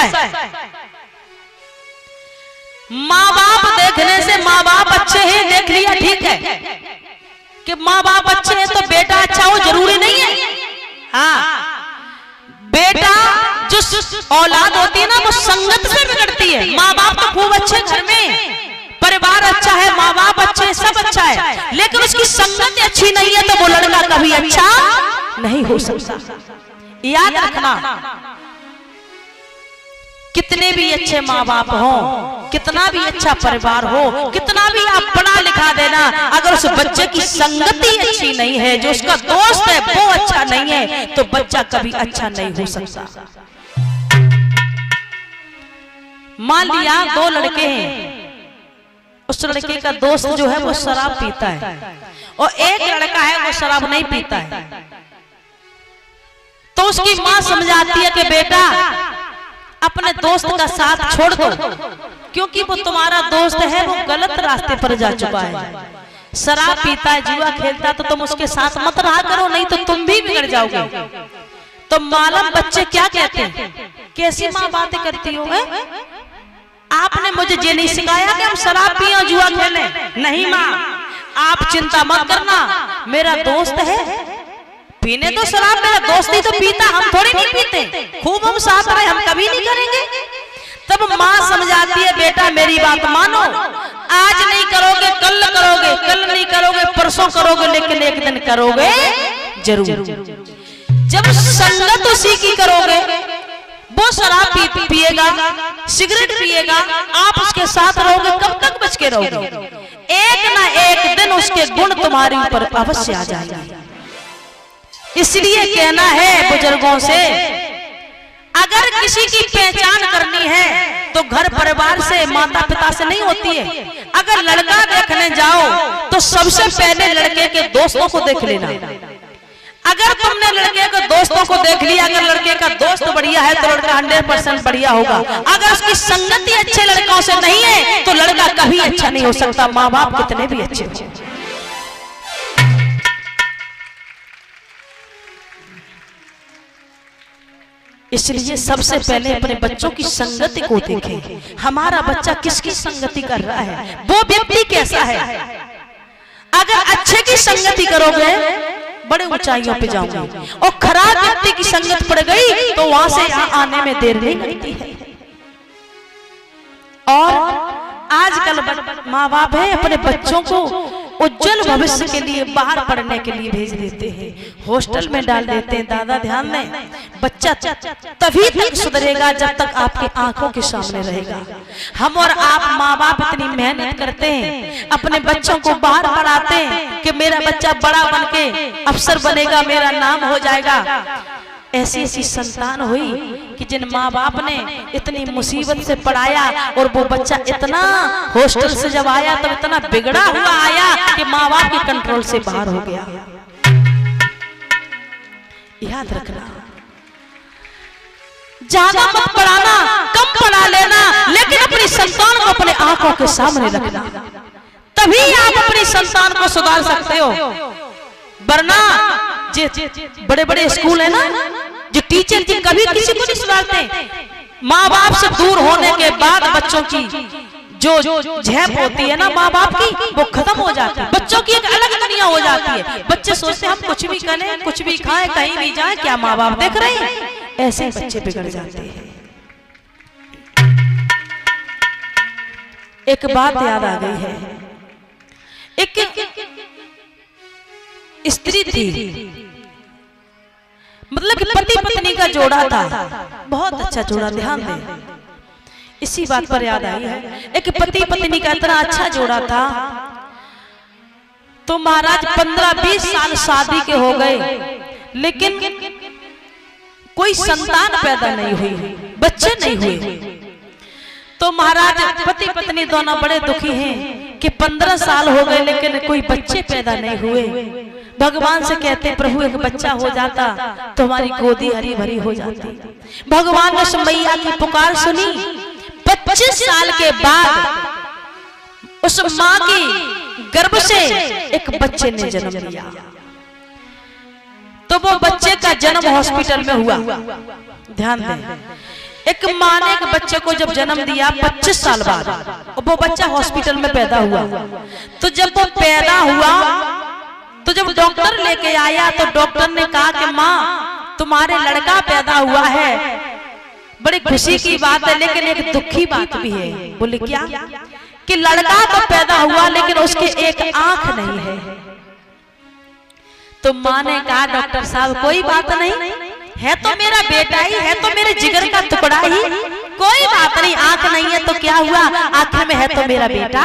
है। माँ बाप देखने से माँ बाप अच्छे हैं, देख लिया ठीक है कि माँ बाप अच्छे हैं तो बेटा अच्छा हो जरूरी नहीं है। हाँ, बेटा जो औलाद होती है ना वो संगत से बिगड़ती है। माँ बाप तो खूब अच्छे, घर में परिवार अच्छा है, माँ बाप अच्छे हैं, सब अच्छा है, लेकिन उसकी संगत अच्छी नहीं है तो वो लड़का कभी अच्छा नहीं हो सकता। याद रखना, कितने भी अच्छे माँ बाप हो, कितना भी अच्छा परिवार हो, कितना भी आप पढ़ा लिखा देना, अगर उस बच्चे की संगति अच्छी नहीं है, जो उसका दोस्त है वो अच्छा नहीं है, तो बच्चा कभी अच्छा नहीं हो सकता। मान लिया दो लड़के हैं, उस लड़के का दोस्त जो है वो शराब पीता है और एक लड़का है वो शराब नहीं पीता है, तो उसकी माँ समझाती है कि बेटा अपने दोस्त का साथ छोड़ दो, क्योंकि वो तुम्हारा दोस्त है, वो गलत रास्ते पर जा चुका है, शराब पीता है, जुआ खेलता है, तो तुम उसके साथ मत रहा करो, नहीं तो तुम भी बिगड़ जाओगे। तो मालूम बच्चे क्या कहते हैं, कैसी माँ बातें करती हो, आपने मुझे ये नहीं सिखाया कि हम शराब पिए और जुआ खेलें। नहीं माँ, आप चिंता मत करना, मेरा दोस्त है, पीने तो शराब, मेरा दोस्त ही तो पीता, हम थोड़ी नहीं पीते, खूब हम साथ रहे, हम कभी नहीं करेंगे। तब माँ समझाती है बेटा मेरी बात मानो, आज नहीं करोगे कल करोगे, कल नहीं करोगे परसों करोगे, लेकिन एक दिन करोगे जरूर। जब संगत उसी की करोगे, वो शराब पिएगा, सिगरेट पिएगा, आप उसके साथ रहोगे, कब तक बच के रहोगे? एक ना एक दिन उसके गुण तुम्हारे ऊपर अवश्य आ जाएंगे। इसलिए कहना है बुजुर्गों से, अगर किसी की पहचान करनी है तो घर परिवार से, माता पिता से नहीं होती है। अगर लड़का देखने जाओ तो सबसे पहले लड़के के दोस्तों को देख लेना। अगर तुमने लड़के के दोस्तों को देख लिया, अगर लड़के का दोस्त बढ़िया है तो लड़का 100% बढ़िया होगा। अगर उसकी संगति अच्छे लड़कों से नहीं है तो लड़का कभी अच्छा नहीं हो सकता, माँ बाप कितने भी अच्छे हो। इसलिए सबसे पहले अपने बच्चों की संगति को देखें, हमारा बच्चा किसकी संगति कर रहा है, वो व्यक्ति कैसा है। अगर अच्छे की संगति करोगे बड़े ऊंचाइयों पे जाओगे, और खराब व्यक्ति की संगत पड़ गई तो वहां से यहाँ आने में देर नहीं लगती है। और आजकल माँ बाप है अपने बच्चों को उज्जवल भविष्य के लिए बाहर पढ़ने के लिए भेज देते हैं, हॉस्टल में डाल देते हैं। दादा ध्यान दें, बच्चा तभी तक सुधरेगा जब तक आपकी आंखों के सामने रहेगा। हम और आप माँ बाप इतनी मेहनत करते हैं, अपने बच्चों को बाहर पढ़ाते हैं कि मेरा बच्चा बड़ा बन के अफसर बनेगा, मेरा नाम हो जाएगा। ऐसी ऐसी संतान हुई कि जिन माँ बाप ने इतनी मुसीबत से पढ़ाया और वो बच्चा इतना हॉस्टल से जब आया तब इतना बिगड़ा हुआ आया कि माँ बाप के कंट्रोल से बाहर हो गया। याद रखना, ज्यादा मत पढ़ाना, कम पढ़ा लेना, लेकिन अपनी संतान को अपने आंखों के सामने रखना, तभी आप अपनी संतान को सुधार सकते हो। वरना बड़े बड़े स्कूल है ना, जो टीचर जी कभी किसी को नहीं सुधारते। माँ बाप से दूर होने के बाद बच्चों की जो झेप होती है ना माँ बाप की, वो खत्म हो जाती है। बच्चों की एक अलग दुनिया हो जाती है। बच्चे सोचते हैं हम कुछ भी करें, कुछ भी खाएं, कहीं भी जाएं, क्या माँ बाप देख रहे हैं? ऐसे बच्चे बिगड़ जाते हैं। एक बात याद आ गई है, एक स्त्री थी, मतलब कि पति पत्नी का जोड़ा था, बहुत अच्छा जोड़ा, ध्यान दें, इसी बात पर याद आई है। एक पति पत्नी का इतना अच्छा जोड़ा था, तो महाराज 15-20 साल शादी के हो गए, लेकिन कोई संतान पैदा नहीं हुई, बच्चे नहीं हुए। तो महाराज पति पत्नी दोनों बड़े दुखी हैं कि 15 साल हो गए लेकिन कोई बच्चे पैदा नहीं हुए। भगवान से कहते प्रभु एक बच्चा हो जाता तो हमारी गोदी हरी भरी हो जाती। भगवान ने मैया की पुकार सुनी। 25 साल के बाद उस माँ की गर्भ से एक बच्चे ने जन्म लिया। तो वो बच्चे का जन्म हॉस्पिटल में हुआ। ध्यान दें, एक माँ ने एक बच्चे को जब जन्म दिया 25 साल बाद, और वो बच्चा हॉस्पिटल में पैदा हुआ, तो जब वो पैदा हुआ तो जब डॉक्टर लेके आया तो डॉक्टर ने कहा कि माँ तुम्हारे लड़का पैदा हुआ है, बड़ी खुशी की बात है, लेकिन एक दुखी बात भी है। बोले क्या? कि लड़का तो पैदा हुआ लेकिन उसके एक आंख नहीं है। तो माँ ने कहा डॉक्टर साहब कोई बात नहीं, है तो मेरा बेटा ही, है तो मेरे जिगर का टुकड़ा ही, कोई बात नहीं, आंख नहीं है तो क्या हुआ, आंख में है तो मेरा बेटा,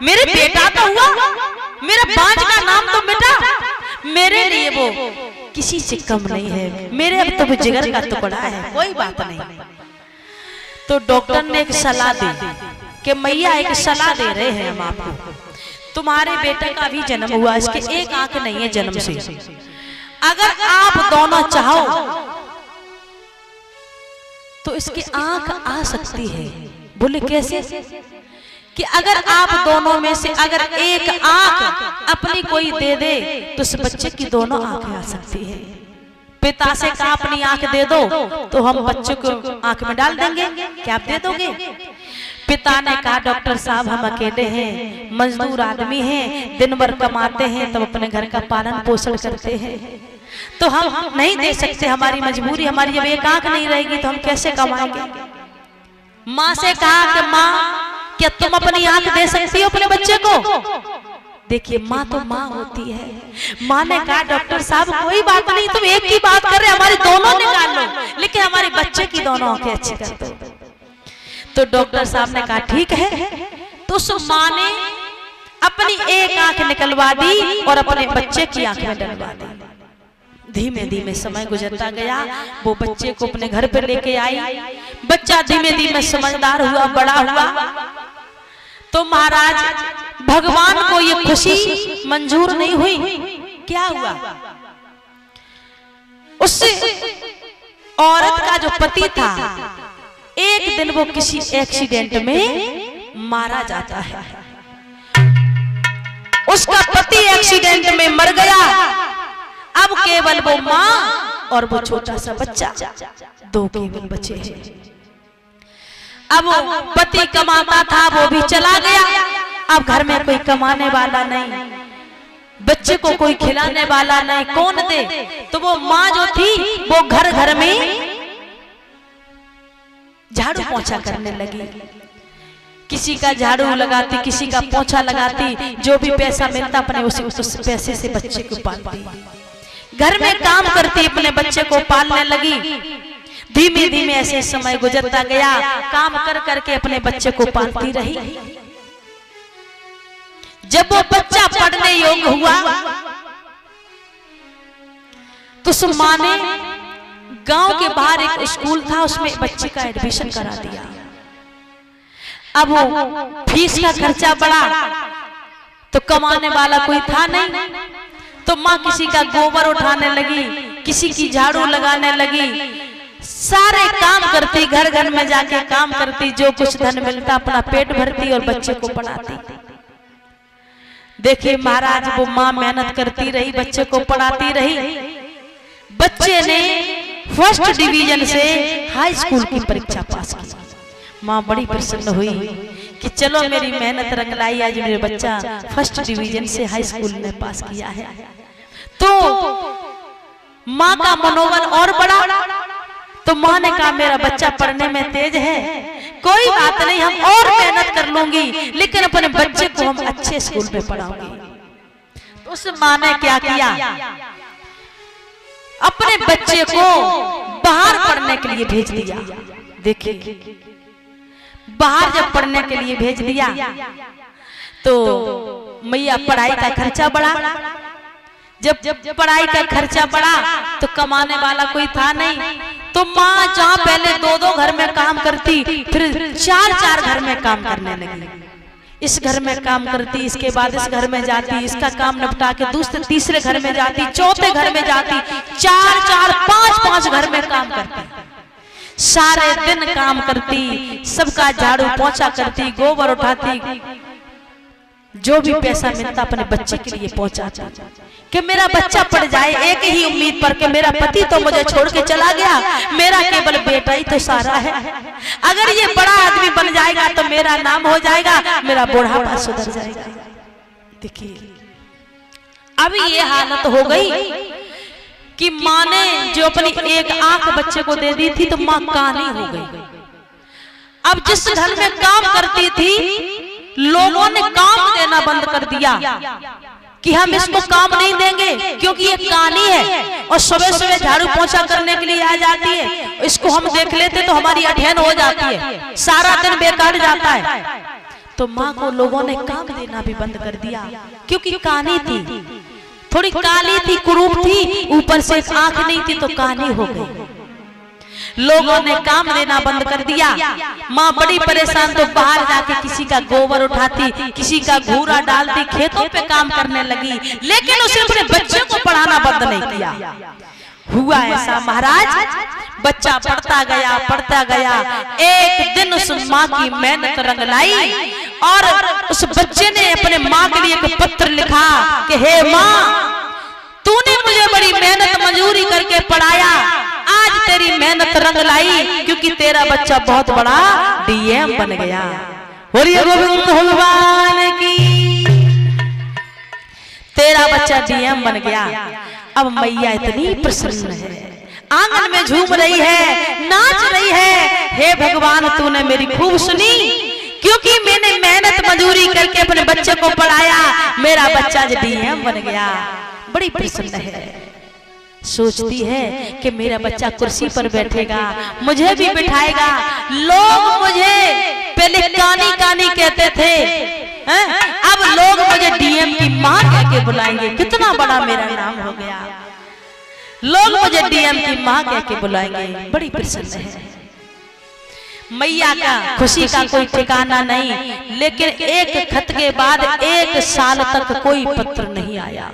मेरे बेटा तो हुआ, मेरा बांझ का नाम तो बेटा, मेरे लिए वो किसी से कम नहीं है, मेरे अब तो वो जिगर का टुकड़ा है, कोई बात नहीं। तो डॉक्टर ने एक सलाह दी कि मैया एक सलाह दे रहे हैं हम आपको, तुम्हारे बेटे का भी जन्म हुआ, इसके एक आंख नहीं है जन्म से, अगर आप दोनों चाहो तो इसकी आंख आ सकती है। बोले कैसे? कि अगर आप दोनों में से अगर एक आंख अपनी कोई दे दे तो उस बच्चे की दोनों आंखें आ सकती है। पिता से कहा अपनी आंख दे दो तो हम बच्चे को आंख में डाल देंगे, क्या आप दे दोगे? पिता ने कहा डॉक्टर साहब हम अकेले हैं, मजदूर आदमी हैं, दिन भर कमाते हैं तब अपने घर का पालन पोषण करते हैं, तो हम नहीं दे सकते, हमारी मजबूरी, हमारी जब एक आंख नहीं रहेगी तो हम कैसे कमाएंगे। माँ से कहा कि माँ क्या तुम अपनी आंख दे सकती हो अपने बच्चे को? देखिए माँ तो माँ होती है। माँ ने कहा डॉक्टर साहब कोई बात नहीं, तुम एक की बात कर रहे, हमारी दोनों निकाल लो, लेकिन हमारे बच्चे की दोनों आंखें अच्छी कर दो। तो डॉक्टर साहब ने कहा ठीक है। तो उस माँ ने अपनी एक आंख निकलवा दी और अपने बच्चे की आंख में डलवा दी। धीमे धीमे समय गुजरता गया, वो बच्चे को अपने घर पे लेके आई, बच्चा धीमे धीमे समझदार हुआ, बड़ा हुआ। तो महाराज भगवान को ये खुशी मंजूर नहीं हुई। क्या हुआ? उस औरत का जो पति था एक दिन वो किसी एक्सीडेंट में मारा जाता है, उसका पति एक्सीडेंट में मर गया। अब केवल वो माँ और वो छोटा सा बच्चा, दो केवल बचे हैं। अब पति कमाता था वो भी चला गया, अब घर में कोई कमाने वाला नहीं, बच्चे को कोई खिलाने वाला नहीं, कौन दे? तो वो माँ जो थी वो घर घर में झाड़ू पोंछा करने लगी, किसी का झाड़ू लगाती, किसी का पोंछा लगाती, जो भी पैसा मिलता अपने उस पैसे से बच्चे को पालती, घर में काम करती, अपने बच्चे को पालने लगी। धीमे धीमे ऐसे समय गुजरता गया, काम कर करके अपने बच्चे को पालती रही। जब वो बच्चा पढ़ने योग्य हुआ तो उस माँ ने गांव के बाहर एक स्कूल था, उसमें बच्चे का एडमिशन करा दिया। अब वो फीस का खर्चा बढ़ा तो कमाने वाला कोई था नहीं, तो माँ किसी का गोबर उठाने लगी, किसी की झाड़ू लगाने लगी, सारे काम करती, घर घर में जाके काम करती, जो कुछ धन मिलता अपना पेट भरती और बच्चे को पढ़ाती। देखिए महाराज वो माँ मेहनत करती रही, बच्चे को पढ़ाती रही। बच्चे ने फर्स्ट डिवीजन से हाई स्कूल की परीक्षा पास की। माँ बड़ी प्रसन्न हुई कि चलो मेरी मेहनत रंग लाई, आज मेरे बच्चा फर्स्ट डिवीजन से हाई स्कूल में पास किया है। तो माँ का मनोबल और बढ़ा। तो माँ ने कहा मेरा बच्चा पढ़ने में तेज है, कोई बात नहीं, हम और मेहनत कर लूंगी, लेकिन अपने बच्चे को हम अच्छे स्कूल में पढ़ाऊंगी। तो उस माँ ने क्या किया, अपने बच्चे को बाहर पढ़ने के लिए भेज दिया। देखिए बाहर जब पढ़ने के लिए भेज दिया तो मैया पढ़ाई का खर्चा बढ़ा। जब पढ़ाई का खर्चा बढ़ा तो कमाने वाला कोई था नहीं, तो माँ जहाँ पहले दो दो घर में काम करती, फिर चार चार घर में काम करने लगी। इस घर में काम करती, इसके बाद इस घर में जाती, इसका काम निपटा के दूसरे तीसरे घर में जाती, चौथे घर में जाती, चार चार पांच पांच घर में काम करती, सारे दिन काम करती, सबका झाड़ू पोंछा करती, गोबर उठाती, जो भी पैसा मिलता अपने बच्चे के लिए पहुंचाता कि मेरा बच्चा पढ़ जाए, एक ही उम्मीद पर कि मेरा पति तो मुझे छोड़ के चला गया, मेरा केवल बेटा ही तो सारा है। अगर ये बड़ा आदमी बन जाएगा तो मेरा नाम हो जाएगा, मेरा बुढ़ापा सुधर जाएगा। देखिए अभी ये हालत हो गई कि माँ ने जो अपनी एक आंख बच्चे को दे दी थी तो माँ कानी हो गई। अब जिस घर में काम करती थी लोगों ने काम देना बंद कर दिया कि हम इसको काम नहीं देंगे क्योंकि ये कानी है और सुबह सुबह झाड़ू पोछा करने के लिए आ जाती है, इसको हम देख लेते तो हमारी अठैन हो जाती है, सारा दिन बेकार जाता है। तो माँ को लोगों ने काम देना भी बंद कर दिया क्योंकि कानी थी, थोड़ी काली थी, कुरूप थी, ऊपर से आंख नहीं थी तो कानी हो गई। लोगों ने काम देना बंद कर दिया। माँ बड़ी परेशान, तो बाहर जाके किसी का गोबर उठाती, किसी का घूरा डालती, खेतों पे काम करने लगी, लेकिन उसे अपने बच्चे को पढ़ाना बंद नहीं किया। हुआ ऐसा महाराज, बच्चा पढ़ता गया। एक दिन उस माँ की मेहनत रंग लाई और उस बच्चे ने अपने माँ के लिए एक पत्र लिखा कि हे माँ, तूने मुझे बड़ी मेहनत मजूरी करके पढ़ाया, आज तेरी मेहनत रंग लाई क्योंकि तेरा बच्चा बहुत बड़ा डीएम बन गया। बोलिए गोविंद भगवान की। तेरा बच्चा डीएम बन गया। अब मैया इतनी प्रसन्न है, आंगन में झूम रही है, नाच रही है। हे भगवान, तूने मेरी खूब सुनी क्योंकि मैंने मेहनत मजूरी करके अपने बच्चे को पढ़ाया, मेरा बच्चा डीएम बन गया। बड़ी प्रसन्न है, सोचती है कि मेरा बच्चा कुर्सी पर बैठेगा, मुझे भी बिठाएगा। लोग मुझे पहले कानी कानी कहते थे, अब लोग मुझे डीएम की माँ कह के बुलाएंगे। कितना बड़ा मेरा नाम हो गया, लोग मुझे डीएम की माँ कह के बुलाएंगे। बड़ी प्रसन्न है मैया का, खुशी का कोई ठिकाना नहीं। लेकिन एक खत के बाद 1 साल तक कोई पत्र नहीं आया।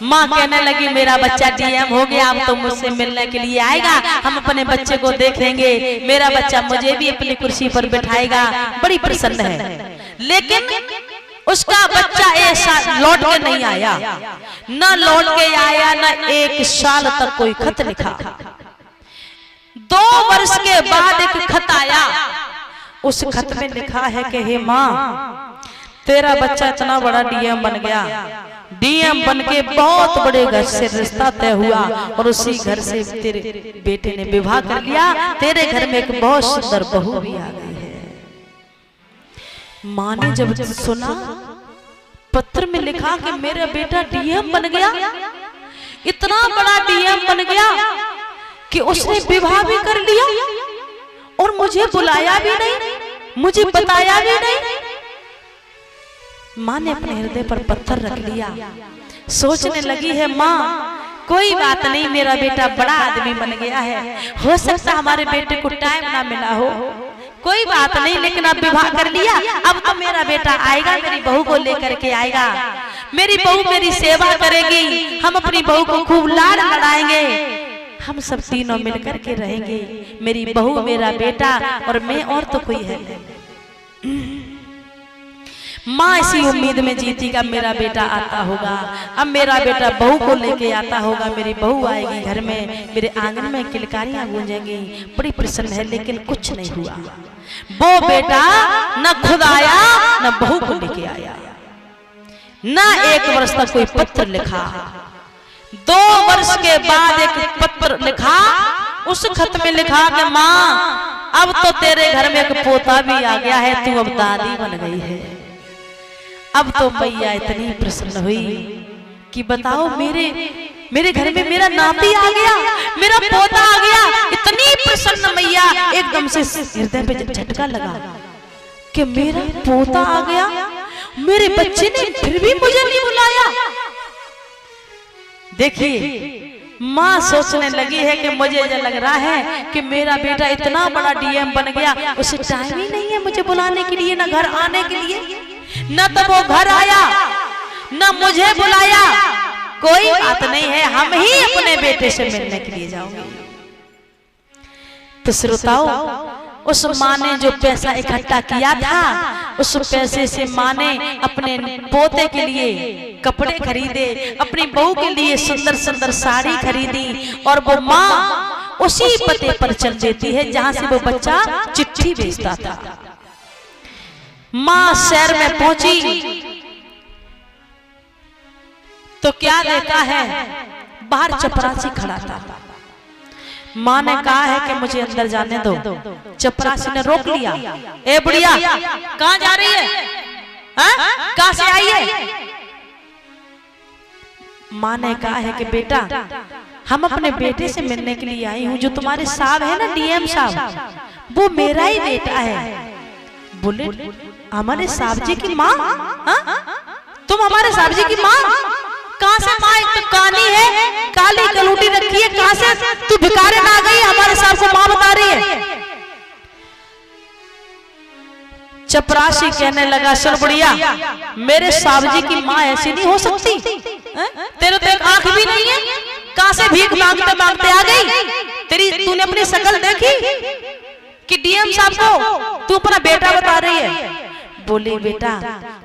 माँ कहने लगी मेरा बच्चा डीएम हो गया, अब तो मुझसे मिलने के लिए आएगा, हम अपने बच्चे को देखेंगे, मेरा बच्चा मुझे भी अपनी कुर्सी पर बिठाएगा। बड़ी प्रसन्न है, लेकिन उसका बच्चा ऐसा लौट के नहीं आया, न लौट के आया, न 1 साल तक कोई खत लिखा। 2 वर्ष के बाद एक खत आया। उस खत में लिखा है कि हे माँ, तेरा बच्चा इतना बड़ा डीएम बन गया, डीएम बन के बहुत बड़े घर से रिश्ता तय हुआ और उसी घर से तेरे बेटे ने विवाह कर लिया। तेरे घर में एक बहुत सुंदर बहू भी आ गई है। माँ ने जब सुना पत्र में लिखा कि मेरा बेटा डीएम बन गया, इतना बड़ा डीएम बन गया कि उसने विवाह भी कर लिया और मुझे बुलाया भी नहीं, मुझे बताया भी नहीं। माँ ने अपने हृदय पर पत्थर रख लिया, सोचने लगी है माँ कोई बात नहीं, मेरा बेटा बड़ा आदमी बन गया है, हो सकता हमारे बेटे को टाइम ना मिला हो, कोई बात नहीं, लेकिन अब विवाह कर लिया, अब तो मेरा बेटा आएगा, मेरी बहू को लेकर के आएगा, मेरी बहू मेरी सेवा करेगी, हम अपनी बहू को खूब लाड़ लड़ाएंगे, हम सब तीनों मिलकर के रहेंगे, मेरी बहू, मेरा बेटा और मैं, और तो कोई है। माँ इसी उम्मीद में जीती का मेरा बेटा आता होगा, अब मेरा बेटा बहू को लेके आता होगा, मेरी बहू आएगी घर में, मेरे आंगन में किलकारियां गूंजेंगी। बड़ी प्रसन्न है, लेकिन कुछ नहीं हुआ। वो बेटा न खुद आया, न बहू को लेके आया, न 1 वर्ष तक कोई पत्र लिखा। 2 वर्ष के बाद एक पत्र लिखा, उस खत में लिखा कि माँ अब तो तेरे घर में एक पोता भी आ गया है, तू अब दादी बन गई है। अब तो मैया इतनी प्रसन्न हुई कि बताओ मेरे घर में मेरा नाती आ गया, मेरा पोता आ गया। इतनी प्रसन्न मैया, एकदम से हृदय पे झटका लगा कि मेरा पोता आ गया, मेरे बच्चे ने फिर भी मुझे नहीं बुलाया। देखिए माँ सोचने लगी है कि मुझे ये लग रहा है कि मेरा बेटा इतना बड़ा डीएम बन गया, उसे टाइम ही नहीं है मुझे बुलाने के लिए, न घर आने के लिए, न तो वो घर आया, न मुझे बुलाया। कोई बात नहीं है, हम ही अपने बेटे से मिलने के लिए जाओगे। तो श्रोताओ, उस माँ ने जो पैसा इकट्ठा किया था, उस पैसे से माँ ने अपने पोते के लिए कपड़े खरीदे, अपनी बहू के लिए सुंदर सुंदर साड़ी खरीदी, और वो माँ उसी पते पर चल देती है जहां से वो बच्चा चिट्ठी भेजता था। माँ शहर में पहुंची तो क्या देखा है, बाहर चपरासी खड़ा था। माँ ने कहा है कि मुझे अंदर जाने दो। चपरासी ने रोक लिया। ए बुढ़िया, कहाँ जा रही है? कहाँ से आई है? माँ ने कहा है कि बेटा, हम अपने बेटे से मिलने के लिए आई हूँ। जो तुम्हारे साहब है ना, डीएम साहब, वो मेरा ही बेटा है। बोले, हमारे साहब जी की माँ? तुम हमारे साहब जी की माँ? कहाँ से माँ? एक तो कानी है, काली कलूटी रखी है, कहाँ से तू भिखारे ना गई हमारे साहब को माँ बता रही है? चपरासी कहने लगा, सुन बुढ़िया, मेरे साहब जी की माँ ऐसी नहीं हो सकती। तेरे तो एक आंख भी नहीं है, कहाँ से भीख मांगते मांगते आ गई? तूने अपनी शकल देखी कि डीएम साहब को तू अपना बेटा बता रही है? बोले, बेटा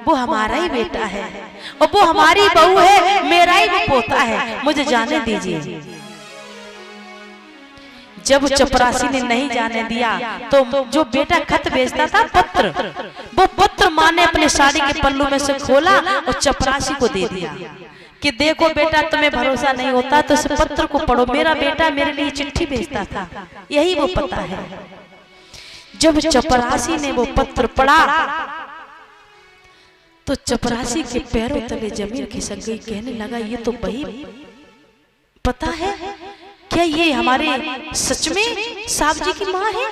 वो हमारा ही बेटा है और वो हमारी बहू है, मेरा ही वो पोता है, मुझे जाने दीजिए। जब चपरासी ने नहीं जाने दिया तो जो बेटा खत भेजता था, पत्र, वो पत्र माँ ने अपने साड़ी के पल्लू में से खोला और चपरासी को दे दिया कि देखो बेटा, तुम्हें भरोसा नहीं होता तो इस पत्र को पढ़ो, मेरा बेटा मेरे लिए चिट्ठी भेजता था, यही वो पता है। जब चपरासी ने वो पत्र पढ़ा तो चपरासी के पैरों तले जमीन खिसक गई। कहने लगा, ये तो वही पता है क्या? ये हमारे सच में साहब जी की माँ है?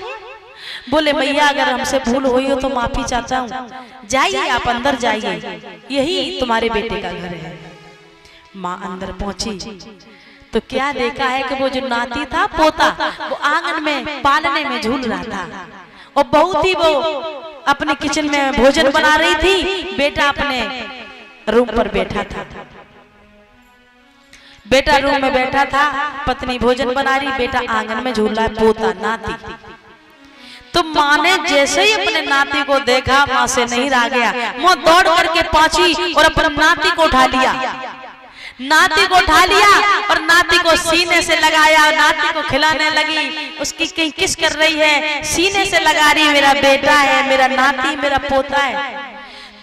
बोले, मैया अगर हमसे भूल हुई हो तो माफी चाहता हूँ, जाइए आप अंदर जाइए, यही तुम्हारे बेटे का घर है। माँ अंदर पहुंची तो क्या देखा है कि वो जो नाती था, पोता, वो आंगन में पालने में झूल रहा था और बहुत ही वो अपने किचन में भोजन बना रही थी। बेटा अपने रूम पर बैठा था, बेटा रूम में बैठा था, पत्नी भोजन बना रही, बेटा आंगन में झूल रहा है, पोता नाती। तो माँ ने जैसे ही अपने नाती को देखा, माँ से नहीं रह गया, वो दौड़ करके पहुंची और अपने नाती को उठा लिया, नाती को उठा लिया और नाती को सीने से लगाया, नाती को खिलाने लगी। उसकी कहीं किस कर रही है, सीने से लगा रही, मेरा बेटा है, मेरा नाती, मेरा पोता है।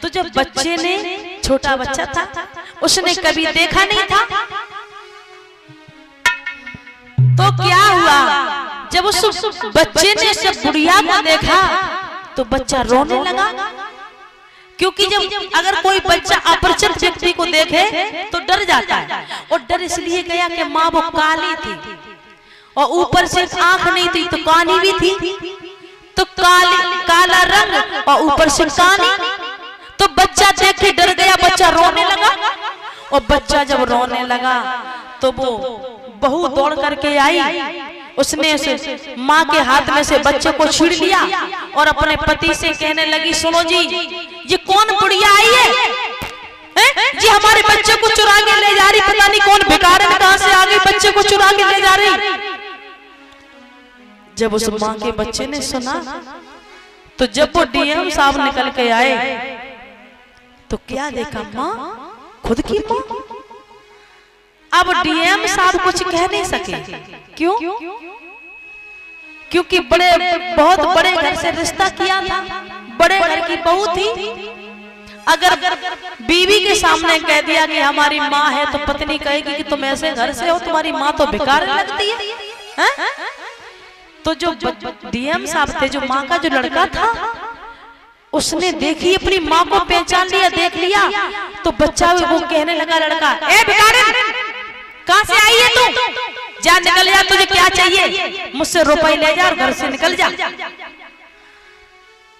तो जब बच्चे ने, छोटा बच्चा था, उसने कभी देखा नहीं था, तो क्या हुआ, जब उस बच्चे ने जब बुढ़िया को देखा तो बच्चा रोने लगा। क्योंकि जब अगर कोई बच्चा अपरिचित व्यक्ति को देखे तो डर जाता है, और डर इसलिए गया कि माँ वो काली थी और ऊपर से आंख नहीं थी तो कानी भी थी, तो काला रंग और ऊपर से कानी। तो बच्चा देख के डर गया, बच्चा रोने लगा, और बच्चा जब रोने लगा तो वो बहू दौड़ करके आई, उसने उस माँ के हाथ में से बच्चे को छीन लिया और अपने पति से कहने लगी, सुनो जी, ये कौन बुढ़िया आई है जी, हमारे बच्चे को चुरा के ले जा रही, पता नहीं कौन भिखारन कहां से आ गई, बच्चे को चुरा के ले जा रही। जब उस माँ के बच्चे ने सुना तो जब वो डीएम साहब निकल के आए तो क्या देखा, माँ, खुद की माँ। अब डीएम साहब कुछ कह नहीं सके, क्यों? क्योंकि बहुत बड़े घर से रिश्ता किया था, बड़े घर की बहू थी। अगर बीवी के सामने कह दिया कि हमारी माँ है तो पत्नी कहेगी कि तुम ऐसे घर से हो, तुम्हारी माँ तो बेकार लगती है। तो जो डीएम साहब थे, जो माँ का जो लड़का था, उसने देखी, अपनी माँ को पहचान लिया, देख लिया, तो बच्चा वो कहने लगा, लड़का, ए भिखारी, कहां से आई है तू? जा निकल जा, तुझे क्या चाहिए? मुझसे रुपए ले जा और घर से निकल जा।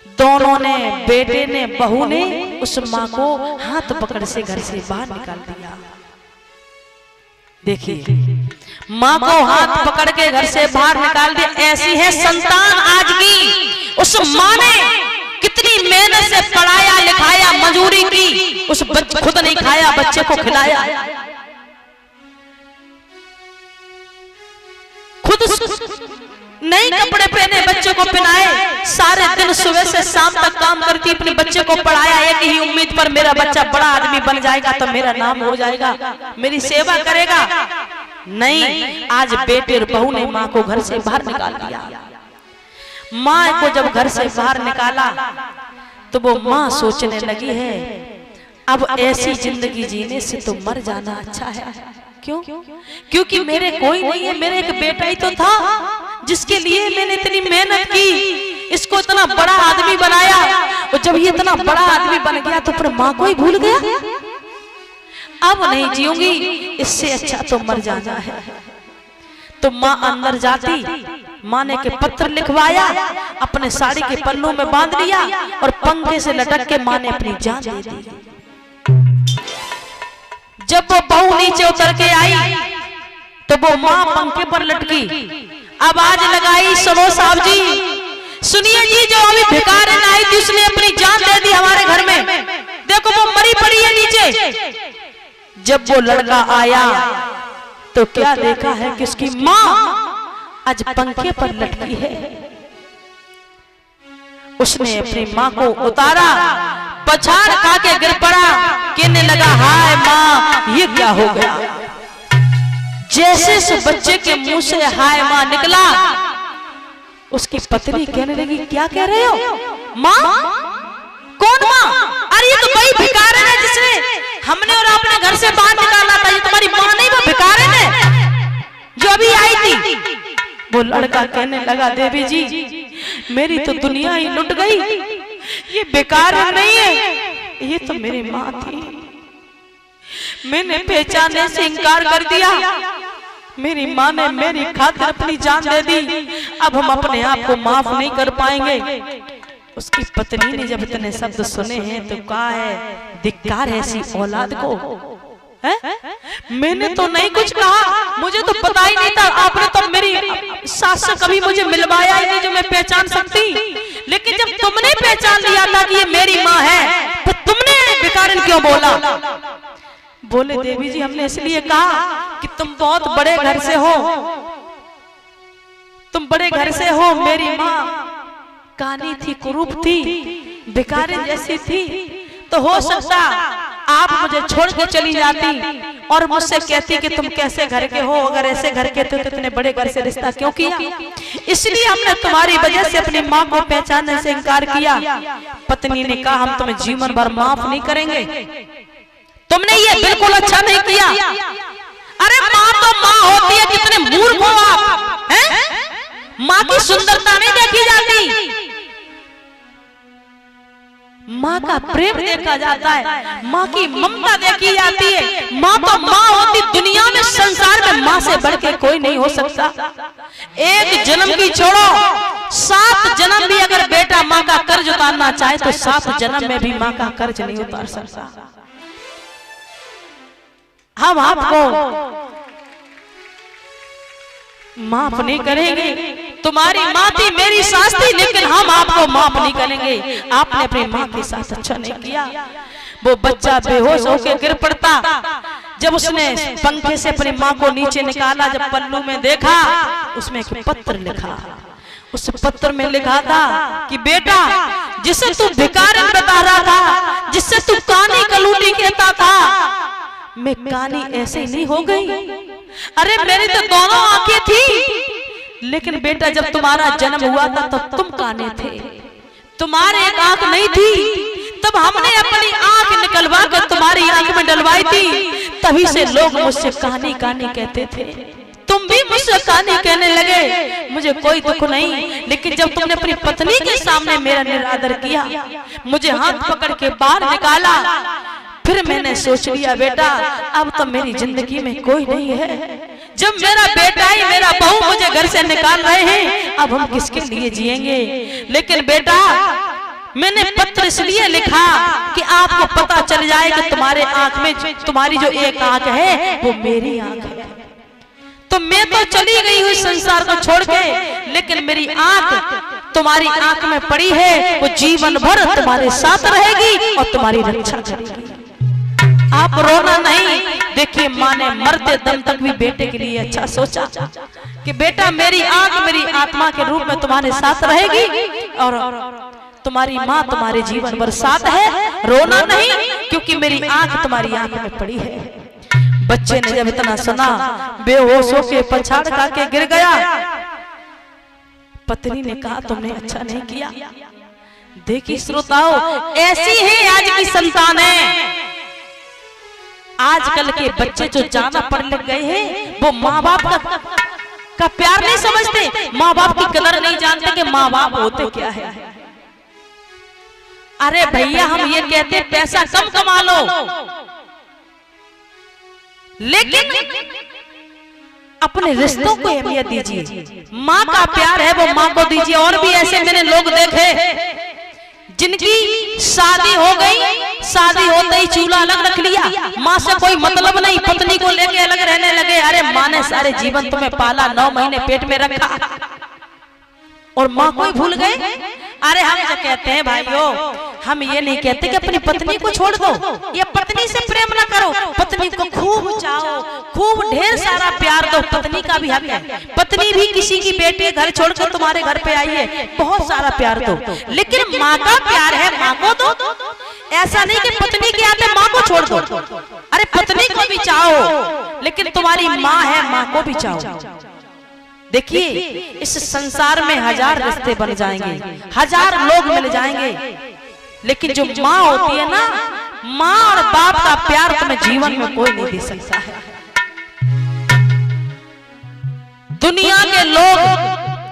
दोनों ने, बेटे ने, बहू ने, उस माँ को हाथ पकड़ से घर से बाहर निकाल दिया। देखिए, माँ को हाथ पकड़ के घर से बाहर निकाल दिया। ऐसी है संतान आज की। उस माँ ने कितनी मेहनत से पढ़ाया लिखाया, मजदूरी की, उस खुद नहीं खाया, बच्चे को खिलाया, खुद नए कपड़े पहने, बच्चे को पहनाए, सारे दिन सुबह से शाम तक काम करती, अपने बच्चे को पढ़ाया एक ही उम्मीद पर, मेरा बच्चा बड़ा आदमी बन जाएगा तो मेरा नाम हो जाएगा, मेरी सेवा करेगा। नहीं, आज बेटे और बहू ने माँ को घर से बाहर निकाल दिया। माँ को जब घर से बाहर निकाला तो वो माँ सोचने लगी है अब ऐसी जिंदगी जीने से तो मर जाना अच्छा है। क्यों? क्योंकि मेरे कोई नहीं है, मेरे एक बेटा ही तो था जिसके लिए मैंने इतनी मेहनत की, इसको इतना बड़ा आदमी बनाया, और जब ये इतना बड़ा आदमी बन गया तो फिर माँ को ही भूल गया। अब नहीं जीऊंगी, इससे अच्छा तो मर जाना है। तो माँ अंदर जाती, माँ ने के पत्र लिखवाया, अपने साड़ी के पल्लू में बांध लिया और पंखे से लटक के माँ ने अपनी जान दे दी। जब वो बहू नीचे उतर के आई तो वो माँ पंखे पर लटकी, आवाज लगाई, सुनो साहब जी, सुनिए जी, जो अभी भिखारिन आई थी उसने अपनी जान दे दी हमारे घर में, देखो वो मरी पड़ी है नीचे। जब वो लड़का आया तो क्या देखा है कि उसकी माँ आज पंखे पर लटकी है। उसने अपनी माँ को उतारा, पछाड़ खा के गिर पड़ा, कहने लगा हाय माँ ये क्या हो गया। जैसे से बच्चे के मुंह से हाय माँ निकला, उसकी पत्नी कहने लगी क्या कह रहे हो माँ? कौन माँ? अरे ये तो वही भिखारिन है जिसने हमने और आपने घर से बाहर निकाला था, ये तुम्हारी माँ नहीं, वो भिखारिन है जो अभी आई थी। वो लड़का कहने लगा देवी जी मेरी तो दुनिया ही लुट गई, ये भिखारिन नहीं है, ये तो मेरी माँ थी, मैंने पहचानने से इनकार कर दिया, मेरी माँ ने मेरी खातिर अपनी जान दे दी, अब हम अपने आप को माफ नहीं कर पाएंगे। उसकी पत्नी ने जब इतने शब्द सुने हैं तो कहा है धिक्कार है ऐसी औलाद को, है? मैंने तो नहीं कुछ कहा, मुझे तो पता ही नहीं था, आपने तो मेरी सास से कभी मुझे मिलवाया ही नहीं जो मैं पहचान सकती, लेकिन जब तुमने पहचान लिया था कि ये मेरी माँ है तो तुमने भिखारिन क्यों बोला? बोले देवी जी हमने इसलिए कहा कि तुम बहुत बड़े घर से हो, तुम बड़े घर से हो, मेरी माँ कानी थी, कुरूप थी, भिखारिन जैसी थी, तो हो सकता आप मुझे छोड़ के चली जाती और मुझसे कहती कि तुम कैसे घर के हो, अगर ऐसे घर के थे तो इतने बड़े घर से रिश्ता क्यों किया, इसलिए हमने तुम्हारी वजह से अपनी माँ को पहचानने से इनकार किया। पत्नी ने कहा हम तुम्हें जीवन भर माफ नहीं करेंगे, तुमने ये बिल्कुल अच्छा नहीं किया। अरे माँ तो माँ होती है, कितने मूर्ख हो आप, हैं? माँ की सुंदरता नहीं देखी जाती, माँ का प्रेम देखा जाता है, माँ की ममता देखी जाती है। माँ तो माँ होती, दुनिया में संसार में माँ से बढ़ के कोई नहीं हो सकता। एक जन्म की छोड़ो, 7 जन्म भी अगर बेटा माँ का कर्ज उतारना चाहे तो 7 जन्म में भी माँ का कर्ज नहीं उतार सकता। हम आपको माफ नहीं करेंगे, तुम्हारी माँ थी, मेरी सास थी, लेकिन हम आपको माफ नहीं करेंगे, आपने अपनी माँ के साथ अच्छा नहीं किया। वो बच्चा बेहोश होकर गिर पड़ता, जब उसने पंखे से अपनी माँ को नीचे निकाला, जब पल्लू में देखा उसमें एक पत्र लिखा, उस पत्र में लिखा था कि बेटा जिसे तू भिखारिन बता रहा था, जिससे तू कानी कलूटी कहता था, मैं कानी ऐसे ही नहीं हो गई। अरे मेरी तो दोनों आंखें थी, लेकिन बेटा जब तुम्हारा जन्म हुआ था तब तुम काने थे, तुम्हारे एक आंख नहीं थी, तब हमने अपनी आंख निकलवा कर तुम्हारी आंख में डलवाई थी, तभी से लोग मुझसे कहानी कहानी कहते थे, तुम भी मुझसे कहानी कहने लगे, मुझे कोई दुख नहीं, लेकिन जब तुमने अपनी पत्नी के सामने मेरा निरादर किया, मुझे हाथ पकड़ के बाहर निकाला, फिर मैंने सोच लिया बेटा अब तो मेरी जिंदगी में कोई नहीं है, जब मेरा बेटा ही मेरा बहू मुझे घर से निकाल रहे हैं, अब हम किसके लिए जिएंगे। लेकिन बेटा मैंने पत्र इसलिए लिखा कि आपको पता चल जाए कि तुम्हारे आंख में तुम्हारी जो एक आंख है वो मेरी आंख है, तो मैं तो चली गई हूँ संसार को छोड़ के, लेकिन मेरी आंख तुम्हारी आंख में पड़ी है, वो जीवन भर तुम्हारे साथ रहेगी और तुम्हारी रक्षा करेगी। आप रोना नहीं। देखिए माँ ने मरते दम तक भी बेटे के लिए अच्छा सोचा, कि बेटा मेरी आंख मेरी आत्मा के रूप में तुम्हारे साथ रहेगी और तुम्हारी माँ तुम्हारे जीवन भर साथ है, रोना नहीं क्योंकि मेरी आंख तुम्हारी आंख में पड़ी है। बच्चे ने जब इतना सुना बेहोश होके पछाड़ खा के गिर गया। पत्नी ने कहा तुमने अच्छा नहीं किया। देखिए श्रोताओ, ऐसी है आज की संतानें। आजकल के बच्चे जो ज्यादा पढ़ लिख गए हैं वो माँ बाप का प्यार नहीं समझते, माँ बाप की कदर नहीं जानते कि माँ बाप होते क्या है। अरे भैया हम ये कहते पैसा कम कमा लो, लेकिन अपने रिश्तों को अहमियत दीजिए। माँ का प्यार है वो माँ को दीजिए। और भी ऐसे मैंने लोग देखे जिनकी शादी हो गई, शादी होते ही चूल्हा अलग रख लिया, माँ से कोई मतलब नहीं, पत्नी को लेके अलग रहने लगे। अरे माँ ने सारे जीवन तुम्हें पाला, 9 महीने पेट में रखा और माँ को ही भूल गए। अरे हम जो कहते हैं भाइयों, हम ये नहीं कहते कि अपनी पत्नी को छोड़ दो या पत्नी से प्रेम ना करो, पत्नी को खूब चाहो, खूब ढेर सारा प्यार दो, पत्नी का भी हक है। पत्नी भी किसी की बेटी घर छोड़कर तुम्हारे घर पे आई है, बहुत सारा प्यार दो, लेकिन माँ का प्यार है माँ को दो। ऐसा नहीं कि पत्नी के आते माँ को छोड़ दो। अरे पत्नी को भी चाहो, लेकिन तुम्हारी माँ है, माँ को भी चाहो। देखिए इस संसार में 1000 रिश्ते बन जाएंगे, 1000 लोग मिल जाएंगे, लेकिन जो माँ होती है ना, माँ और बाप का प्यार तुम्हें जीवन में कोई नहीं दे सकता है। दुनिया के लोग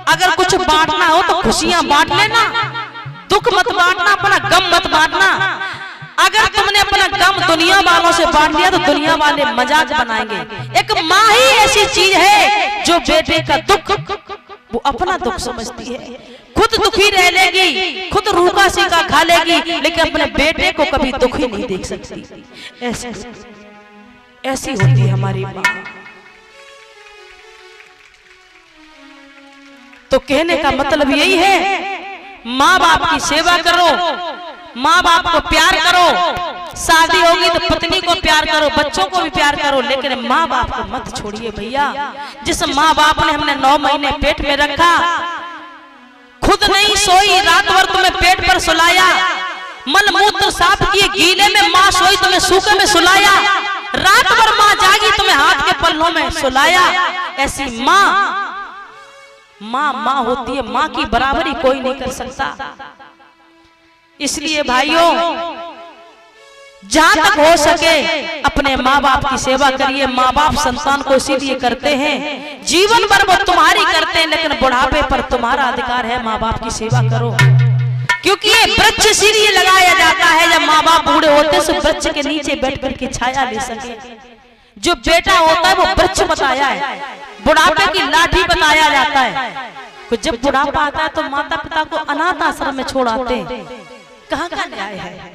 अगर कुछ बांटना हो तो खुशियां बांट लेना, दुख मत बांटना, अपना गम मत बांटना। अगर तुमने अपना गम दुनिया वालों से बांट दिया तो दुनिया वाले मजाक बनाएंगे। एक माँ ही ऐसी चीज है जो बेटे का दुख वो अपना दुख समझती है, खुद दुखी रह लेगी, खुद रूखा सीखा खा लेगी, लेकिन अपने बेटे को कभी दुखी नहीं देख सकती। ऐसी होती है हमारी माँ। तो कहने का मतलब यही है, माँ बाप की सेवा करो, माँ बाप को प्यार करो। शादी होगी तो पत्नी को प्यार करो, बच्चों को भी प्यार करो, लेकिन माँ बाप को मत छोड़िए भैया। जिस माँ बाप ने हमने 9 महीने पेट में रखा, खुद नहीं सोई, रात भर तुम्हें पेट पर सुलाया, मल मूत्र साफ किए गीले में माँ सोई, तुम्हें सूखे में सुलाया, रात भर माँ जागी, तुम्हें हाथ के पल्लों में सुलाया। ऐसी माँ होती है, माँ की बराबरी कोई नहीं कर सकता। इसलिए भाइयों जहां तक हो सके अपने माँ बाप की सेवा करिए। माँ बाप संतान को इसीलिए करते हैं, जीवन भर वो तुम्हारी करते हैं, लेकिन बुढ़ापे पर तुम्हारा अधिकार है, माँ बाप की सेवा करो। क्योंकि ये वृक्ष इसीलिए लगाया जाता है, जब माँ बाप बूढ़े होते हैं तो वृक्ष के नीचे बैठ कर के छाया ले सके। जो बेटा होता है वो वृक्ष बताया है, बुढ़ापे की लाठी बताया जाता है। जब बुढ़ापा आता है तो माता पिता को अनाथ आश्रम में छोड़ आते हैं। कहाँ का न्याय है?